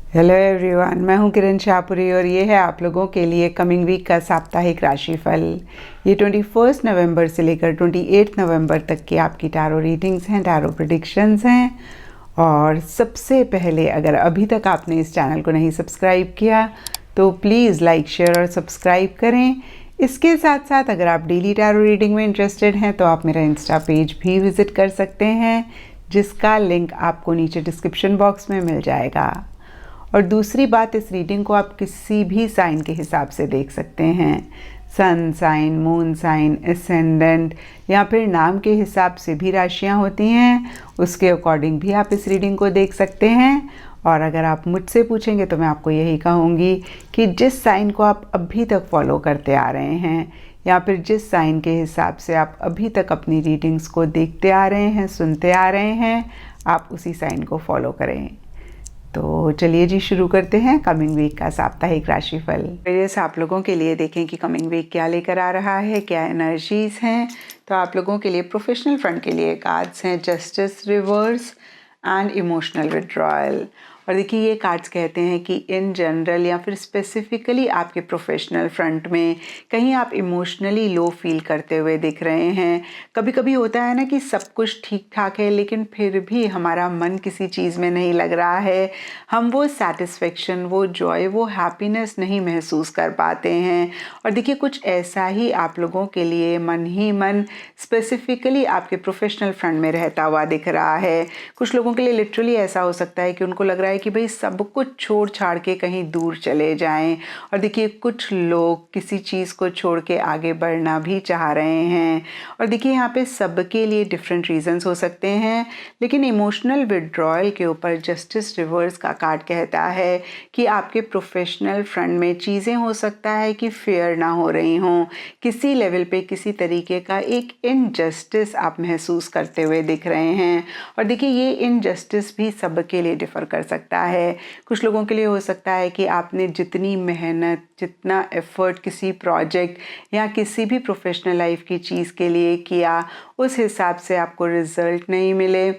Hello everyone, मैं हूं किरण शाहपुरी और ये है आप लोगों के लिए कमिंग वीक का साप्ताहिक राशिफल। ये 21 नवंबर से लेकर 28 नवंबर तक की आपकी टैरो रीडिंग्स हैं, टैरो प्रेडिक्शंस हैं। और सबसे पहले, अगर अभी तक आपने इस चैनल को नहीं सब्सक्राइब किया तो प्लीज़ लाइक, शेयर और सब्सक्राइब करें। इसके साथ साथ अगर आप डेली टैरो रीडिंग में इंटरेस्टेड हैं तो आप मेरा इंस्टा पेज भी विज़िट कर सकते हैं, जिसका लिंक आपको नीचे डिस्क्रिप्शन बॉक्स में मिल जाएगा। और दूसरी बात, इस रीडिंग को आप किसी भी साइन के हिसाब से देख सकते हैं। Sun sign, moon sign, ascendant या फिर नाम के हिसाब से भी राशियां होती हैं, उसके अकॉर्डिंग भी आप इस रीडिंग को देख सकते हैं। और अगर आप मुझसे पूछेंगे तो मैं आपको यही कहूँगी कि जिस साइन को आप अभी तक फॉलो करते आ रहे हैं या फिर जिस साइन के हिसाब से आप अभी तक अपनी रीडिंग्स को देखते आ रहे हैं, सुनते आ रहे हैं, आप उसी साइन को फॉलो करें। तो चलिए जी, शुरू करते हैं कमिंग वीक का साप्ताहिक राशिफल। वेरियस आप लोगों के लिए देखें कि कमिंग वीक क्या लेकर आ रहा है, क्या एनर्जीज हैं। तो आप लोगों के लिए प्रोफेशनल फ्रंट के लिए कार्ड्स हैं justice, reverse and emotional withdrawal. और देखिए, ये कार्ड्स कहते हैं कि इन जनरल या फिर स्पेसिफिकली आपके प्रोफेशनल फ्रंट में कहीं आप इमोशनली लो फील करते हुए दिख रहे हैं। कभी कभी होता है ना कि सब कुछ ठीक ठाक है लेकिन फिर भी हमारा मन किसी चीज़ में नहीं लग रहा है, हम वो सेटिस्फेक्शन, वो जॉय, वो हैप्पीनेस नहीं महसूस कर पाते हैं। और देखिए, कुछ ऐसा ही आप लोगों के लिए मन ही मन स्पेसिफिकली आपके प्रोफेशनल फ्रंट में रहता हुआ दिख रहा है। कुछ लोगों के लिए लिटरली ऐसा हो सकता है कि उनको लग रहा है कि भाई सब कुछ छोड़ छाड़ के कहीं दूर चले जाएं। और देखिए, कुछ लोग किसी चीज़ को छोड़ के आगे बढ़ना भी चाह रहे हैं। और देखिए, यहाँ पे सबके लिए डिफरेंट रीजंस हो सकते हैं, लेकिन इमोशनल विड्रॉयल के ऊपर जस्टिस रिवर्स का कार्ड कहता है कि आपके प्रोफेशनल फ्रंट में चीज़ें हो सकता है कि फेयर ना हो रही हों, किसी लेवल पे किसी तरीके का एक इनजस्टिस आप महसूस करते हुए दिख रहे हैं। और देखिए, ये इनजस्टिस भी सबके लिए डिफ़र कर सकता है। कुछ लोगों के लिए हो सकता है कि आपने जितनी मेहनत, जितना एफर्ट किसी प्रोजेक्ट या किसी भी प्रोफेशनल लाइफ की चीज़ के लिए किया, उस हिसाब से आपको रिजल्ट नहीं मिले,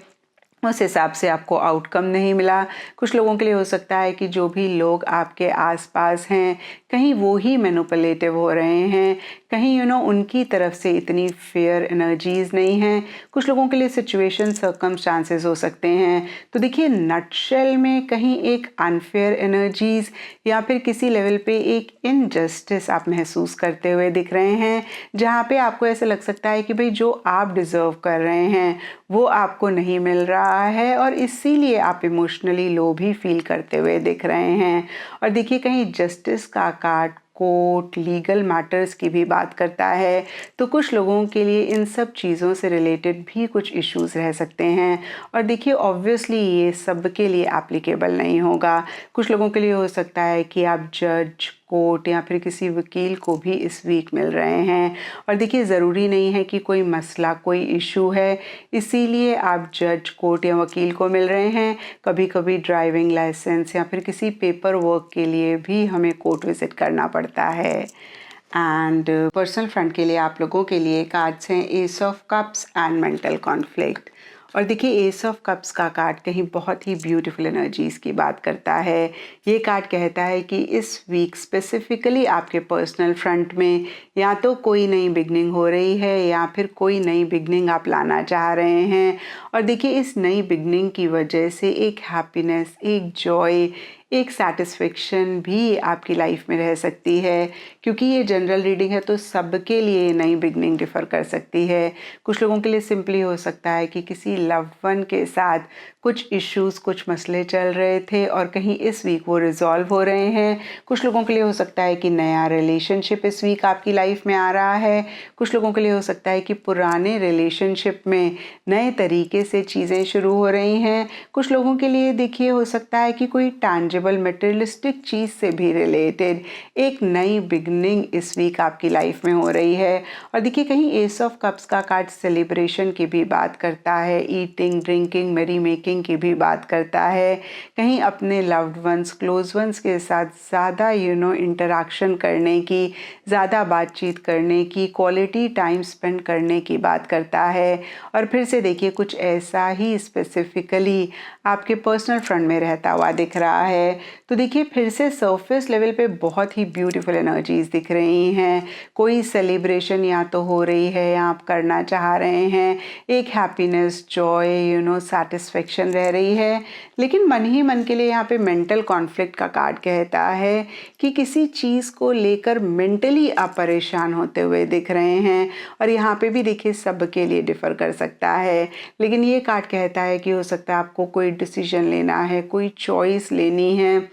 उस हिसाब से आपको आउटकम नहीं मिला। कुछ लोगों के लिए हो सकता है कि जो भी लोग आपके आसपास हैं, कहीं वो ही मैनिपुलेटिव हो रहे हैं, कहीं उनकी तरफ से इतनी फेयर एनर्जीज नहीं हैं। कुछ लोगों के लिए सिचुएशन, सर्कमस्टांसेस हो सकते हैं। तो देखिए, नटशेल में कहीं एक अनफेयर एनर्जीज या फिर किसी लेवल पे एक इनजस्टिस आप महसूस करते हुए दिख रहे हैं, जहाँ पे आपको ऐसा लग सकता है कि भाई जो आप डिज़र्व कर रहे हैं वो आपको नहीं मिल रहा है, और इसीलिए आप इमोशनली लो भी फील करते हुए दिख रहे हैं। और देखिए, कहीं जस्टिस का कार्ड कोर्ट, लीगल मैटर्स की भी बात करता है। तो कुछ लोगों के लिए इन सब चीज़ों से रिलेटेड भी कुछ इश्यूज रह सकते हैं। और देखिए, ऑब्वियसली ये सब के लिए एप्लीकेबल नहीं होगा। कुछ लोगों के लिए हो सकता है कि आप जज, कोर्ट या फिर किसी वकील को भी इस वीक मिल रहे हैं। और देखिए, ज़रूरी नहीं है कि कोई मसला, कोई इशू है इसीलिए आप जज, कोर्ट या वकील को मिल रहे हैं। कभी कभी ड्राइविंग लाइसेंस या फिर किसी पेपर वर्क के लिए भी हमें कोर्ट विजिट करना पड़ता है। एंड पर्सनल फ्रंट के लिए आप लोगों के लिए कार्ड्स हैं S of cups and mental conflict. और देखिए, एस ऑफ कप्स का कार्ड कहीं बहुत ही ब्यूटीफुल एनर्जीज की बात करता है। ये कार्ड कहता है कि इस वीक स्पेसिफिकली आपके पर्सनल फ्रंट में या तो कोई नई बिगनिंग हो रही है या फिर कोई नई बिगनिंग आप लाना चाह रहे हैं। और देखिए, इस नई बिगनिंग की वजह से एक हैप्पीनेस, एक जॉय, एक सेटिस्फेक्शन भी आपकी लाइफ में रह सकती है। क्योंकि ये जनरल रीडिंग है तो सबके लिए नई बिगनिंग डिफ़र कर सकती है। कुछ लोगों के लिए सिंपली हो सकता है कि किसी लव्ड वन के साथ कुछ इश्यूज, कुछ मसले चल रहे थे और कहीं इस वीक वो रिजॉल्व हो रहे हैं। कुछ लोगों के लिए हो सकता है कि नया रिलेशनशिप इस वीक आपकी लाइफ में आ रहा है। कुछ लोगों के लिए हो सकता है कि पुराने रिलेशनशिप में नए तरीके से चीज़ें शुरू हो रही हैं। कुछ लोगों के लिए देखिए, हो सकता है कि कोई टैंजिबल मटेरियलिस्टिक चीज़ से भी रिलेटेड एक नई बिगनिंग इस वीक आपकी लाइफ में हो रही है। और देखिए, कहीं एस ऑफ कप्स का कार्ड सेलिब्रेशन की भी बात करता है, ईटिंग, ड्रिंकिंग, मैरी मेकिंग की भी बात करता है। कहीं अपने लव्ड वंस, क्लोज वंस के साथ ज़्यादा इंटरेक्शन करने की, ज़्यादा बातचीत करने की, क्वालिटी टाइम स्पेंड करने की बात करता है। और फिर से देखिए, कुछ ऐसा ही स्पेसिफिकली आपके पर्सनल फ्रंट में रहता हुआ दिख रहा है। तो देखिए फिर से सरफेस लेवल पे बहुत ही ब्यूटीफुल एनर्जीज दिख रही हैं। कोई सेलिब्रेशन या तो हो रही है या आप करना चाह रहे हैं, एक हैप्पीनेस, जॉय, सेटिस्फेक्शन रह रही है। लेकिन मन ही मन के लिए यहाँ पे मेंटल कॉन्फ्लिक्ट का कार्ड कहता है कि किसी चीज़ को लेकर मेंटली आप परेशान होते हुए दिख रहे हैं। और यहाँ पे भी देखिए सबके लिए डिफ़र कर सकता है, लेकिन ये कार्ड कहता है कि हो सकता है आपको कोई डिसीजन लेना है, कोई चॉइस लेनी है,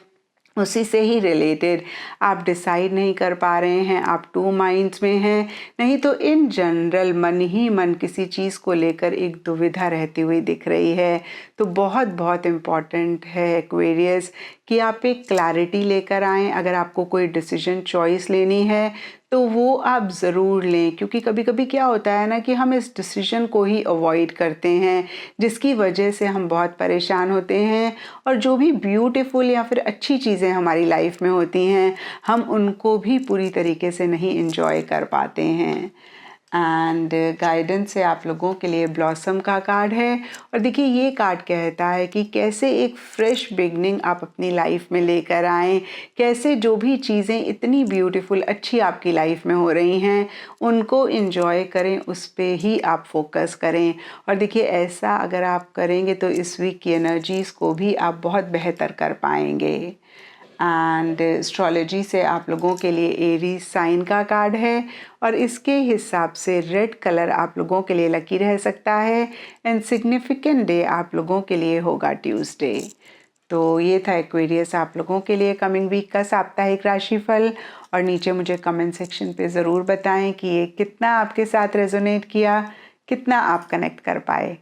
उसी से ही रिलेटेड आप डिसाइड नहीं कर पा रहे हैं, आप टू माइंड्स में हैं। नहीं तो इन जनरल मन ही मन किसी चीज़ को लेकर एक दुविधा रहती हुई दिख रही है। तो बहुत बहुत इम्पॉर्टेंट है एक्वेरियस कि आप एक क्लैरिटी लेकर आएँ। अगर आपको कोई डिसीजन चॉइस लेनी है तो वो आप ज़रूर लें, क्योंकि कभी कभी क्या होता है ना कि हम इस डिसीजन को ही अवॉइड करते हैं, जिसकी वजह से हम बहुत परेशान होते हैं और जो भी ब्यूटीफुल या फिर अच्छी चीज़ें हमारी लाइफ में होती हैं हम उनको भी पूरी तरीके से नहीं एंजॉय कर पाते हैं। एंड गाइडेंस से आप लोगों के लिए ब्लॉसम का कार्ड है। और देखिए ये कार्ड कहता है कि कैसे एक फ्रेश बिगनिंग आप अपनी लाइफ में लेकर आएँ, कैसे जो भी चीज़ें इतनी ब्यूटीफुल अच्छी आपकी लाइफ में हो रही हैं उनको एंजॉय करें, उस पे ही आप फोकस करें। और देखिए ऐसा अगर आप करेंगे तो इस वीक की एनर्जीज़ को भी आप बहुत बेहतर कर पाएंगे। एंड एस्ट्रोलॉजी से आप लोगों के लिए एरीज साइन का कार्ड है और इसके हिसाब से रेड कलर आप लोगों के लिए लकी रह सकता है एंड सिग्निफिकेंट डे आप लोगों के लिए होगा ट्यूसडे। तो ये था एक्वेरियस आप लोगों के लिए कमिंग वीक का साप्ताहिक राशिफल। और नीचे मुझे कमेंट सेक्शन पे ज़रूर बताएं कि ये कितना आपके साथ रेजोनेट किया, कितना आप कनेक्ट कर पाए।